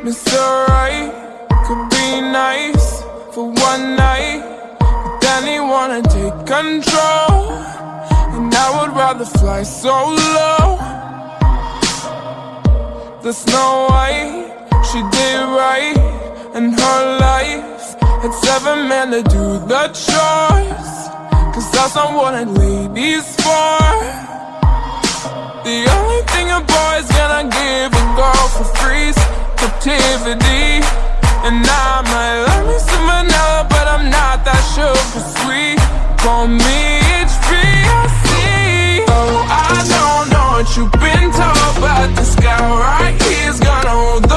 Mr. Right could be nice for one night, but then he wanna take control, and I would rather fly solo. The Snow White, she did right in her life, had 7 men to do the chores, 'cause that's not what a lady's for. The only thing a boy's gonna give a girl for free is captivity. And I might love me some vanilla, but I'm not that sugar sweet. Call me HBIC. Oh, I don't know what you've been told, but this guy right here's gonna hold the